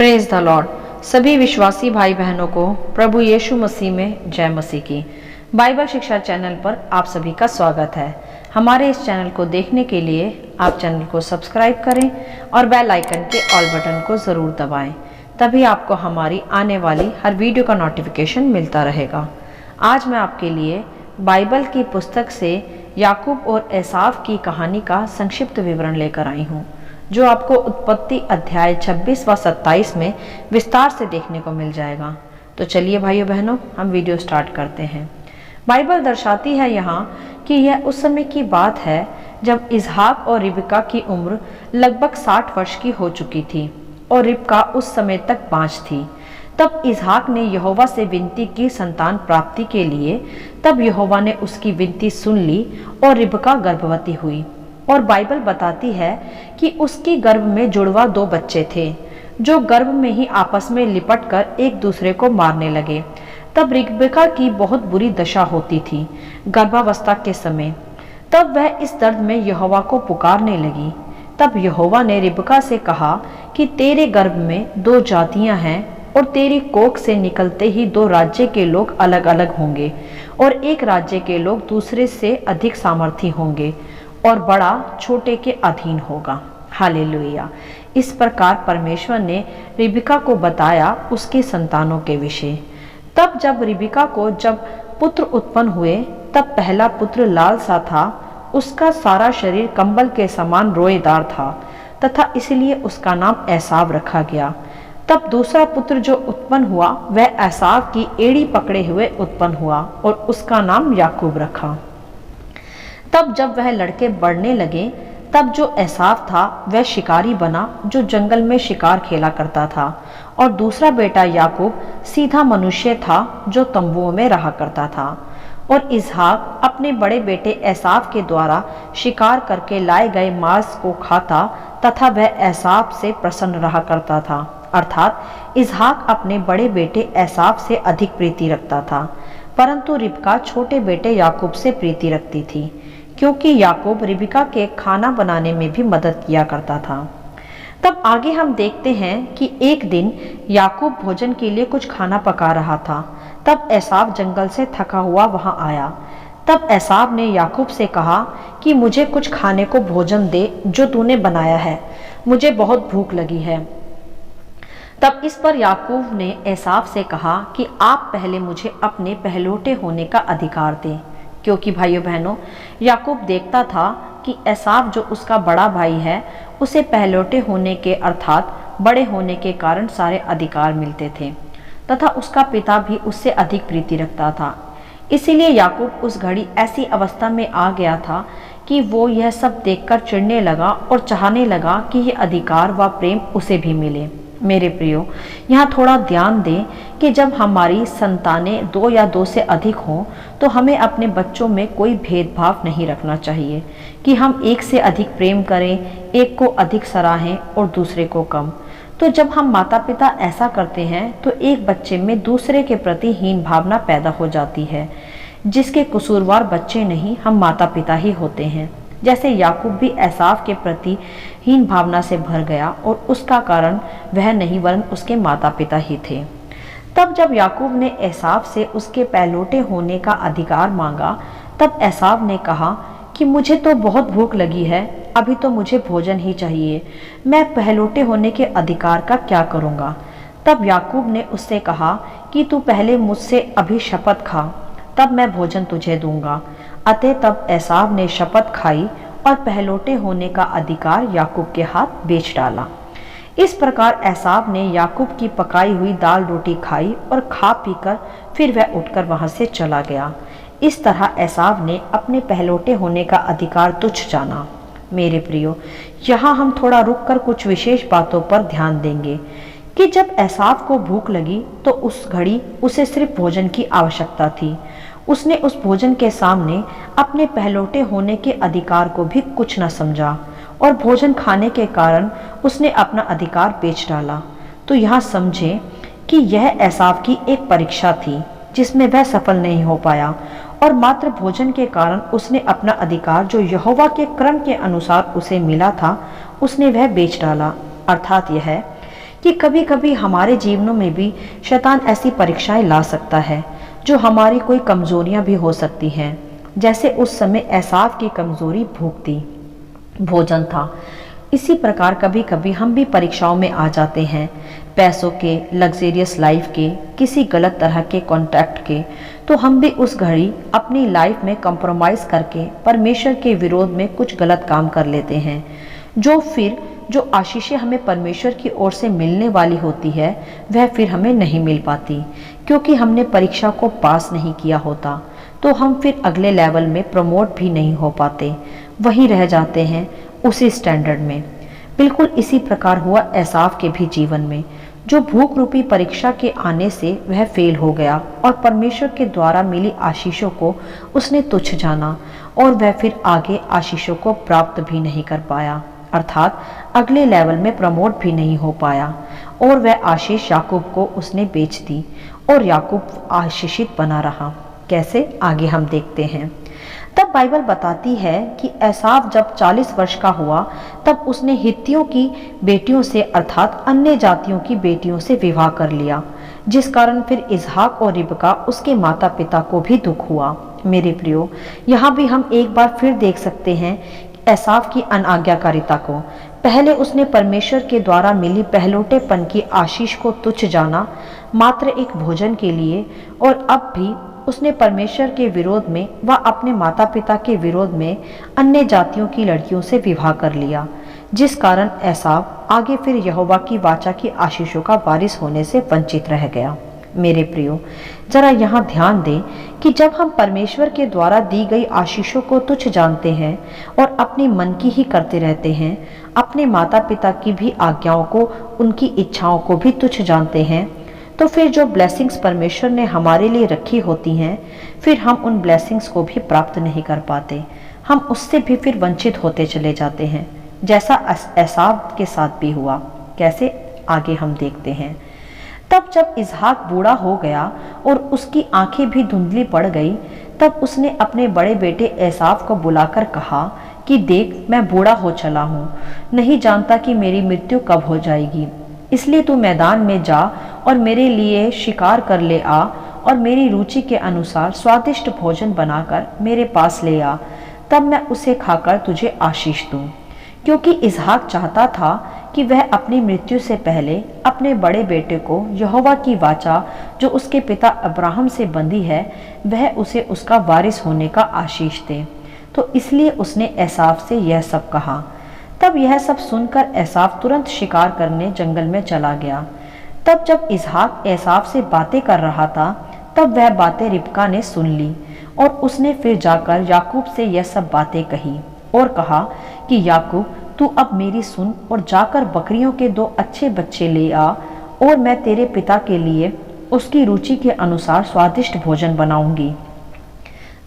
Praise the Lord. सभी विश्वासी भाई बहनों को प्रभु यीशु मसीह में जय मसीह की। बाइबल शिक्षा चैनल पर आप सभी का स्वागत है। हमारे इस चैनल को देखने के लिए आप चैनल को सब्सक्राइब करें और बेल आइकन के ऑल बटन को ज़रूर दबाएं, तभी आपको हमारी आने वाली हर वीडियो का नोटिफिकेशन मिलता रहेगा। आज मैं आपके लिए बाइबल की पुस्तक से याकूब और एसाव की कहानी का संक्षिप्त विवरण लेकर आई हूँ, जो आपको उत्पत्ति अध्याय 26 व 27 में विस्तार से देखने को मिल जाएगा। तो चलिए भाइयों बहनों, हम वीडियो स्टार्ट करते हैं। बाइबल दर्शाती है यहाँ कि यह उस समय की बात है जब इसहाक और रिबका की उम्र लगभग 60 वर्ष की हो चुकी थी और रिबका उस समय तक बाँझ थी। तब इसहाक ने यहोवा से विनती की संतान प्राप्ति के लिए। तब यहोवा ने उसकी विनती सुन ली और रिबका गर्भवती हुई। और बाइबल बताती है कि उसकी गर्भ में जुड़वा 2 बच्चे थे, जो गर्भ में ही आपस में लिपट कर एक दूसरे को मारने लगे। तब रिबका की बहुत बुरी दशा होती थी गर्भावस्था के समय। तब वह इस दर्द में यहोवा को पुकारने लगी। तब यहोवा ने रिबका से कहा कि तेरे गर्भ में 2 जातियां हैं और तेरी कोख से निकलते ही 2 राज्य के लोग अलग अलग होंगे और एक राज्य के लोग दूसरे से अधिक सामर्थी होंगे और बड़ा छोटे के अधीन होगा। हालेलुया। इस प्रकार परमेश्वर ने रिबका को बताया उसके संतानों के विषय। तब जब रिबका को पुत्र उत्पन्न हुए, तब पहला पुत्र लाल सा था, उसका सारा शरीर कंबल के समान रोएदार था तथा इसलिए उसका नाम एसाव रखा गया। तब दूसरा पुत्र जो उत्पन्न हुआ वह एसाव की एड़ी पकड़े हुए उत्पन्न हुआ और उसका नाम याकूब रखा। तब जब वह लड़के बढ़ने लगे, तब जो एसाव था वह शिकारी बना, जो जंगल में शिकार खेला करता था, और दूसरा बेटा याकूब सीधा मनुष्य था, जो तंबुओं में रहा करता था। और इसहाक अपने बड़े बेटे एसाव के द्वारा शिकार करके लाए गए मांस को खाता तथा वह एसाव से प्रसन्न रहा करता था। अर्थात इसहाक अपने बड़े बेटे एसाव से अधिक प्रीति रखता था, परंतु रिबका छोटे बेटे याकूब से प्रीति रखती थी, क्योंकि याकूब रिबका के खाना बनाने में भी मदद किया करता था। तब आगे हम देखते हैं कि एक दिन याकूब भोजन के लिए कुछ खाना पका रहा था। तब एसाव जंगल से थका हुआ वहां आया। तब एसाव ने याकूब से कहा कि मुझे कुछ खाने को भोजन दे जो तूने बनाया है, मुझे बहुत भूख लगी है। तब इस पर याकूब ने एसाव से कहा कि आप पहले मुझे अपने पहलौठे होने का अधिकार दें, क्योंकि भाइयों बहनों, याकूब देखता था कि एसाव जो उसका बड़ा भाई है, उसे पहलौठे होने के अर्थात बड़े होने के कारण सारे अधिकार मिलते थे तथा उसका पिता भी उससे अधिक प्रीति रखता था। इसीलिए याकूब उस घड़ी ऐसी अवस्था में आ गया था कि वो यह सब देखकर चिढ़ने लगा और चाहने लगा कि यह अधिकार व प्रेम उसे भी मिले। मेरे प्रियो, यहाँ थोड़ा ध्यान दें कि जब हमारी संतानें 2 या 2 से अधिक हों, तो हमें अपने बच्चों में कोई भेदभाव नहीं रखना चाहिए कि हम एक से अधिक प्रेम करें, एक को अधिक सराहें और दूसरे को कम। तो जब हम माता पिता ऐसा करते हैं तो एक बच्चे में दूसरे के प्रति हीन भावना पैदा हो जाती है, जिसके कसूरवार बच्चे नहीं, हम माता पिता ही होते हैं। जैसे याकूब भी एसाव के प्रति हीन भावना से भर गया और उसका कारण वह नहीं वरन उसके माता पिता ही थे। तब जब याकूब ने एसाव से उसके पहलौठे होने का अधिकार मांगा, तब एसाव ने कहा कि मुझे तो बहुत भूख लगी है, अभी तो मुझे भोजन ही चाहिए, मैं पहलौठे होने के अधिकार का क्या करूँगा। तब याकूब ने उससे कहा कि तू पहले मुझसे अभी शपथ खा, तब मैं भोजन तुझे दूंगा। अतः तब एसाव ने शपथ खाई और पहलौठे होने का अधिकार याकूब के हाथ बेच डाला। इस प्रकार एसाव ने याकूब की पकाई हुई दाल रोटी खाई और खा पीकर फिर वह उठकर वहां से चला गया। इस तरह एसाव ने अपने पहलौठे होने का अधिकार तुच्छ जाना। मेरे प्रियो, यहाँ हम थोड़ा रुककर कुछ विशेष बातों पर ध्यान देंगे कि जब एसाव को भूख लगी तो उस घड़ी उसे सिर्फ भोजन की आवश्यकता थी। उसने उस भोजन के सामने अपने पहलौठे होने के अधिकार को भी कुछ न समझा और भोजन खाने के कारण उसने अपना अधिकार बेच डाला। तो यहाँ समझें कि यह एसाव की एक परीक्षा थी जिसमें वह सफल नहीं हो पाया और मात्र भोजन के कारण उसने अपना अधिकार जो यहोवा के क्रम के अनुसार उसे मिला था, उसने वह बेच डाला। अर्थात यह है कि कभी कभी हमारे जीवनों में भी शैतान ऐसी परीक्षाएं ला सकता है जो हमारी कोई कमजोरियां भी हो सकती हैं। जैसे उस समय एसाव की कमजोरी भूख थी, भोजन था। इसी प्रकार कभी कभी हम भी परीक्षाओं में आ जाते हैं, पैसों के, लग्जेरियस लाइफ के, किसी गलत तरह के कॉन्टैक्ट के। तो हम भी उस घड़ी अपनी लाइफ में कंप्रोमाइज करके परमेश्वर के विरोध में कुछ गलत काम कर लेते हैं, जो आशीषें हमें परमेश्वर की ओर से मिलने वाली होती है वह फिर हमें नहीं मिल पाती, क्योंकि हमने परीक्षा को पास नहीं किया होता। तो हम फिर अगले लेवल में प्रमोट भी नहीं हो पाते, वहीं रह जाते हैं उसी स्टैंडर्ड में। बिल्कुल इसी प्रकार हुआ एसाव के भी जीवन में। जो भूख रूपी परीक्षा के आने से वह फेल हो गया और परमेश्वर के द्वारा मिली आशीषों को उसने तुच्छ जाना, और वह फिर आगे आशीषों को प्राप्त भी नहीं कर पाया, अर्थात अगले लेवल में प्रमोट भी नहीं हो पाया। और वह आशीष याकूब को उसने बेच दी और याकूब आशीषित बना रहा। कैसे, आगे हम देखते हैं। तब बाइबल बताती है कि एसाव जब 40 वर्ष का हुआ तब उसने हित्तियों की बेटियों से अर्थात अन्य जातियों की बेटियों से विवाह कर लिया, जिस कारण फिर इसहाक और रिबका उसके माता पिता को भी दुख हुआ। मेरे प्रियो, यहाँ भी हम एक बार फिर देख सकते हैं एसाव की अनाज्ञाकारिता को। पहले उसने परमेश्वर के द्वारा मिली पहलौठेपन की आशीष को तुच्छ जाना मात्र एक भोजन के लिए, और अब भी उसने परमेश्वर के विरोध में व अपने माता पिता के विरोध में अन्य जातियों की लड़कियों से विवाह कर लिया, जिस कारण एसाव आगे फिर यहोवा की वाचा की आशीषों का वारिस होने से वंचित रह गया। मेरे प्रियो, जरा यहाँ ध्यान दें कि जब हम परमेश्वर के द्वारा दी गई आशीषों को तुच्छ जानते हैं और अपनी मन की ही करते रहते हैं, अपने माता पिता की भी आज्ञाओं को, उनकी इच्छाओं को भी तुच्छ जानते हैं, तो फिर जो ब्लेसिंग्स परमेश्वर ने हमारे लिए रखी होती हैं, फिर हम उन ब्लेसिंग्स को भी प्राप्त नहीं कर पाते। हम उससे भी फिर वंचित होते चले जाते हैं, जैसा एसाव के साथ भी हुआ। कैसे, आगे हम देखते हैं। तब जब इसहाक बूढ़ा हो गया और उसकी आंखें भी धुंधली पड़ गई, तब उसने अपने बड़े बेटे एसाव को बुलाकर कहा कि देख, मैं बूढ़ा हो चला हूँ, नहीं जानता कि मेरी मृत्यु कब हो जाएगी। इसलिए तू मैदान में जा और मेरे लिए शिकार कर ले आ, और मेरी रुचि के अनुसार स्वादिष्ट भोजन बनाकर मेरे पास ले आ, तब मैं उसे खाकर तुझे आशीष दूं। क्योंकि इसहाक चाहता था कि वह अपनी मृत्यु से पहले अपने बड़े बेटे को यहोवा की वाचा जो उसके पिता अब्राहम से बंधी है, वह उसे उसका वारिस होने का आशीष दे। तो इसलिए उसने एसाव से यह सब कहा। तब यह सब सुनकर एसाव तुरंत शिकार करने जंगल में चला गया। तब जब इसहाक एसाव से बातें कर रहा था, तब वह बातें रिबका ने सुन ली, और उसने फिर जाकर याकूब से यह सब बातें कही और कहा कि याकूब, तू अब मेरी सुन और जाकर बकरियों के 2 अच्छे बच्चे ले आ, और मैं तेरे पिता के लिए उसकी रुचि के अनुसार स्वादिष्ट भोजन बनाऊंगी।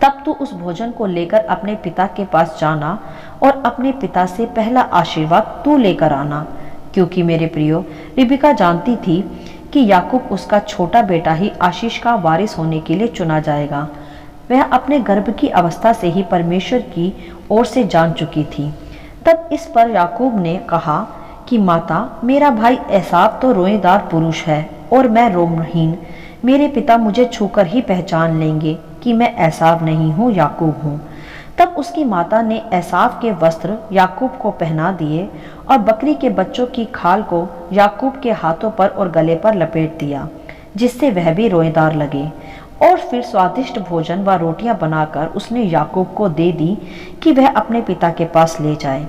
तब तू उस भोजन को लेकर अपने पिता के पास जाना और अपने पिता से पहला आशीर्वाद तू लेकर आना। क्योंकि मेरे प्रियो, रिबका जानती थी कि याकूब उसका छोटा बेटा ही आशीष का वारिस होने के लिए चुना जाएगा। वह अपने गर्भ की अवस्था से ही परमेश्वर की ओर से जान चुकी थी। तब इस पर याकूब ने कहा कि माता, मेरा भाई एसाव तो रोएदार पुरुष है और मैं रोमहीन। मेरे पिता मुझे छूकर ही पहचान लेंगे कि मैं एसाव नहीं हूँ, याकूब हूँ। तब उसकी माता ने एसाव के वस्त्र याकूब को पहना दिए और बकरी के बच्चों की खाल को याकूब के हाथों पर और गले पर लपेट दिया, जिससे वह भी रोएदार लगे। और फिर स्वादिष्ट भोजन व रोटियां बनाकर उसने याकूब को दे दी कि वह अपने पिता के पास ले जाए।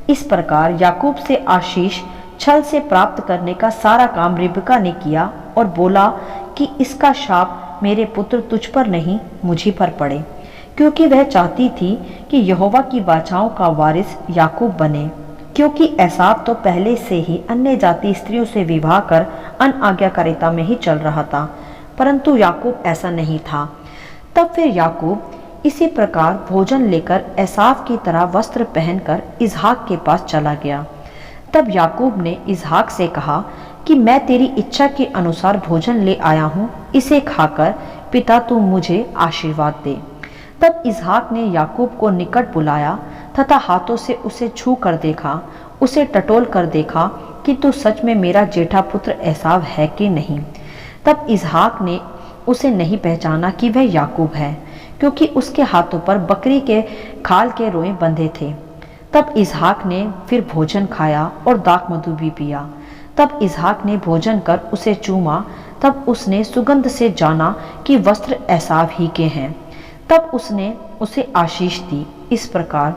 इस प्रकार याकूब से आशीष छल से प्राप्त करने का सारा काम रिबका ने किया और बोला कि इसका शाप मेरे पुत्र तुझ पर नहीं, मुझी पर पड़े, क्योंकि वह चाहती थी कि यहोवा की वाचाओं का वारिस याकूब बने। क्योंकि एसाव तो पहले से ही अन्य जाति स्त्रियों से विवाह कर अनाज्ञाकारिता में ही चल रहा था, परंतु याकूब ऐसा नहीं था। तब फिर याकूब इसी प्रकार भोजन लेकर एसाव की तरह वस्त्र पहनकर इसहाक के पास चला गया। तब याकूब ने इसहाक से कहा कि मैं तेरी इच्छा के अनुसार भोजन ले आया हूँ, इसे खाकर पिता तू मुझे आशीर्वाद दे। तब इसहाक ने याकूब को निकट बुलाया तथा हाथों से उसे छू कर देखा, उसे टटोल कर देखा कि तू सच में मेरा जेठा पुत्र एसाव है कि नहीं। तब इसहाक ने उसे नहीं पहचाना कि वह याकूब है, क्योंकि उसके हाथों पर बकरी के खाल के रोए बंधे थे। तब इसहाक ने फिर भोजन खाया और दाख मधु भी पिया। तब इसहाक ने भोजन कर उसे चूमा। तब उसने सुगंध से जाना कि वस्त्र एसाव ही के हैं। तब उसने उसे आशीष दी इस प्रकार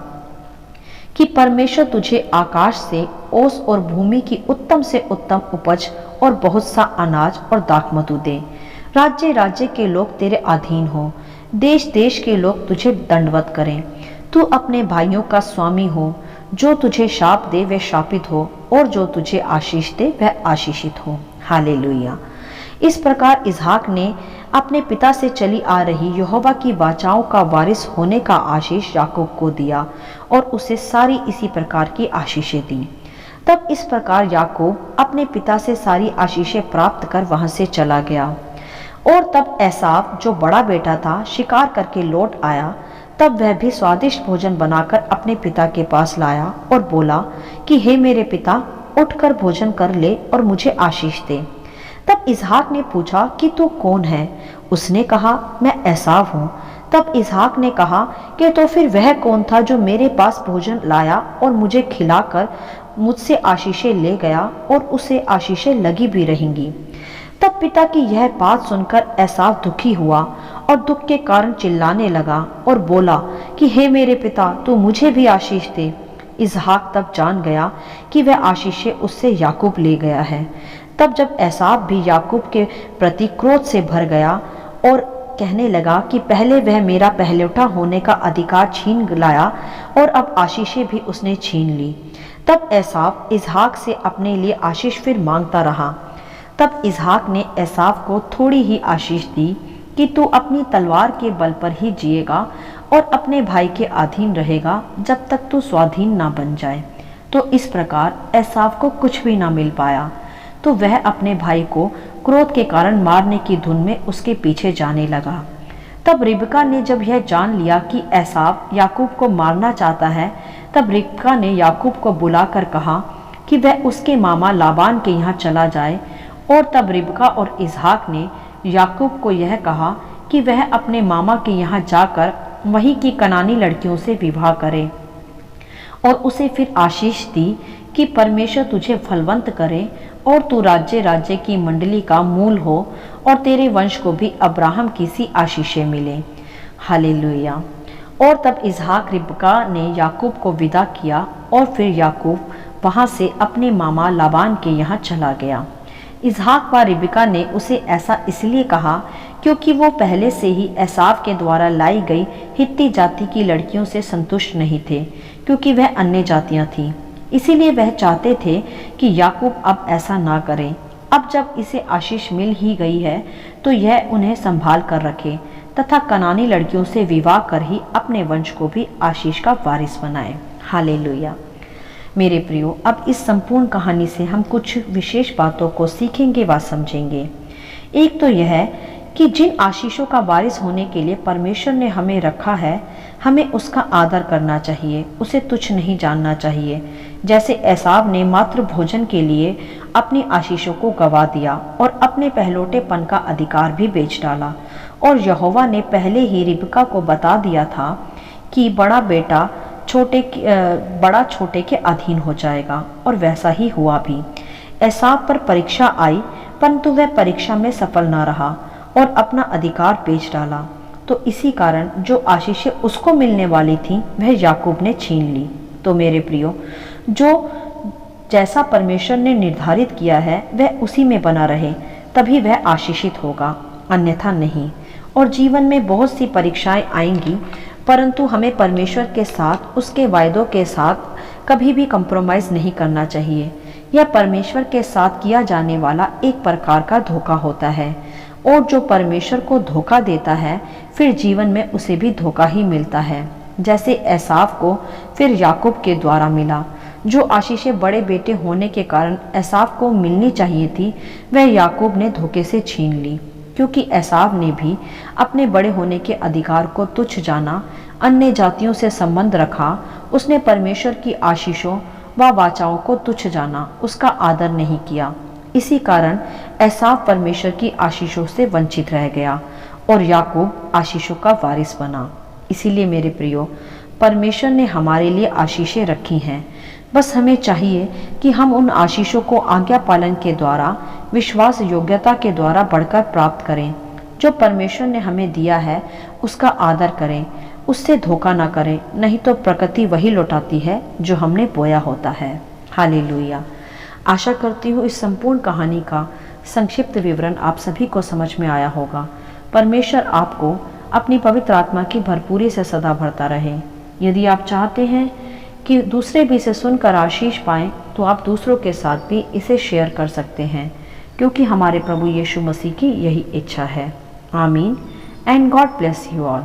कि परमेश्वर तुझे आकाश से ओस और भूमि की उत्तम से उत्तम उपज और बहुत सा अनाज और दाख मधु दे। राज्य राज्य के लोग तेरे अधीन हो, देश देश के लोग तुझे दंडवत करें। तू अपने भाइयों का स्वामी हो। जो तुझे शाप दे वह शापित हो, और जो तुझे आशीष दे वह आशीषित हो। हालेलुया। इस प्रकार इसहाक ने अपने पिता से चली आ रही यहोवा की वाचाओं का वारिस होने का आशीष याकूब को दिया, और उसे सारी इसी प्रकार की आशीषें दी। तब इस प्रकार याकूब अपने पिता से सारी आशीषें प्राप्त कर वहां से चला गया। और तब एसाव जो बड़ा बेटा था शिकार करके लौट आया। तब वह भी स्वादिष्ट भोजन बनाकर अपने पिता के पास लाया और बोला कि हे मेरे पिता, उठकर भोजन कर ले और मुझे आशीष दे। तब इसहाक ने पूछा कि तू कौन है? उसने कहा, मैं एसाव हूँ। तब इसहाक ने कहा कि तो फिर वह कौन था जो मेरे पास भोजन लाया और मुझे खिलाकर मुझसे आशीषें ले गया, और उसे आशीषें लगी भी रहेंगी। तब पिता की यह बात सुनकर एसाव दुखी हुआ और दुख के कारण चिल्लाने लगा और बोला कि हे मेरे पिता, तू मुझे भी आशीष दे। इसहाक तब जान गया कि वह आशीषें उससे याकूब ले गया है। तब जब एसाव भी याकूब के प्रति क्रोध से भर गया और कहने लगा कि पहले वह मेरा पहलौठा होने का अधिकार छीन लाया, और अब आशीषें भी उसने छीन ली। तब एसाव इसहाक से अपने लिए आशीष फिर मांगता रहा। तब इसहाक ने एसाव को थोड़ी ही आशीष दी कि तू अपनी तलवार के बल पर ही जिएगा और अपने भाई के अधीन रहेगा जब तक तू स्वाधीन ना बन जाए। तो इस प्रकार एसाव को कुछ भी ना मिल पाया, तो वह अपने भाई को क्रोध के कारण मारने की धुन में उसके पीछे जाने लगा। तब रिबका ने जब यह जान लिया कि एसाव याकूब को मारना चाहता है, तब रिबका ने याकूब को बुलाकर कहा कि वह उसके मामा लाबान के यहाँ चला जाए। और तब रिबका और इसहाक ने याकूब को यह कहा कि वह अपने मामा के यहाँ जाकर वहीं की कनानी लड़कियों से विवाह करे, और उसे फिर आशीष दी कि परमेश्वर तुझे फलवंत करे और तू राज्य राज्य की मंडली का मूल हो, और तेरे वंश को भी अब्राहम की सी आशीषें मिले। हालेलुया। और तब इसहाक रिबका ने याकूब को विदा किया, और फिर याकूब वहां से अपने मामा लाबान के यहाँ चला गया। इसहाक व रिबका ने उसे ऐसा इसलिए कहा क्योंकि वो पहले से ही एसाव के द्वारा लाई गई हित्ती जाति की लड़कियों से संतुष्ट नहीं थे, क्योंकि वह अन्य जातियां थीं। इसीलिए वह चाहते थे कि याकूब अब ऐसा ना करे। अब जब इसे आशीष मिल ही गई है तो यह उन्हें संभाल कर रखे तथा कनानी लड़कियों से विवाह कर ही अपने वंश को भी आशीष का वारिस बनाए। हालेलुया। मेरे प्रियो, अब इस संपूर्ण कहानी से हम कुछ विशेष बातों को सीखेंगे व समझेंगे। एक तो यह कि जिन आशीषों का वारिस होने के लिए परमेश्वर ने हमें रखा है, हमें उसका आदर करना चाहिए, उसे तुच्छ नहीं जानना चाहिए। जैसे एसाव ने मात्र भोजन के लिए अपनी आशीषों को गवा दिया और अपने पहलौठेपन का अधिकार भी बेच डाला, और यहोवा ने पहले ही रिबका को बता दिया था कि बड़ा छोटे के अधीन हो जाएगा, और वैसा ही हुआ भी। एसाव पर परीक्षा आई, परंतु वह परीक्षा में सफल न रहा और अपना अधिकार बेच डाला। तो इसी कारण जो आशीषें उसको मिलने वाली थीं वह याकूब ने छीन ली। तो मेरे प्रियो, जो जैसा परमेश्वर ने निर्धारित किया है वह उसी में बना रहे, तभी वह आशीषित होगा, अन्यथा नहीं। और जीवन में बहुत सी परीक्षाएं आएंगी, परंतु हमें परमेश्वर के साथ, उसके वायदों के साथ कभी भी कंप्रोमाइज नहीं करना चाहिए। यह परमेश्वर के साथ किया जाने वाला एक प्रकार का धोखा होता है, और जो परमेश्वर को धोखा देता है फिर जीवन में उसे भी धोखा ही मिलता है, जैसे एसाव को फिर याकूब के द्वारा मिला। जो आशीषें बड़े बेटे होने के कारण एसाव को मिलनी चाहिए थी वह याकूब ने धोखे से छीन ली, क्योंकि एसाव ने भी अपने बड़े होने के अधिकार को तुच्छ जाना, अन्य जातियों से संबंध रखा। उसने परमेश्वर की आशीषों व वाचाओं को तुच्छ जाना, उसका आदर नहीं किया। इसी कारण एसाव परमेश्वर की आशीषों से वंचित रह गया और याकूब आशीषों का वारिस बना। इसीलिए मेरे प्रियो, परमेश्वर ने हमारे लिए आशीषें रखी हैं। बस हमें चाहिए कि हम उन आशीषों को आज्ञा पालन के द्वारा, विश्वास योग्यता के द्वारा बढ़कर प्राप्त करें। जो परमेश्वर ने हमें दिया है उसका आदर करें, उससे धोखा ना करें, नहीं तो प्रकृति वही लौटाती है जो हमने बोया होता है। हालेलुया। आशा करती हूँ इस संपूर्ण कहानी का संक्षिप्त विवरण आप सभी को समझ में आया होगा। परमेश्वर आपको अपनी पवित्र आत्मा की भरपूरी से सदा भरता रहे। यदि आप चाहते हैं कि दूसरे भी इसे सुनकर आशीष पाएं, तो आप दूसरों के साथ भी इसे शेयर कर सकते हैं, क्योंकि हमारे प्रभु यीशु मसीह की यही इच्छा है। आमीन and God bless you all.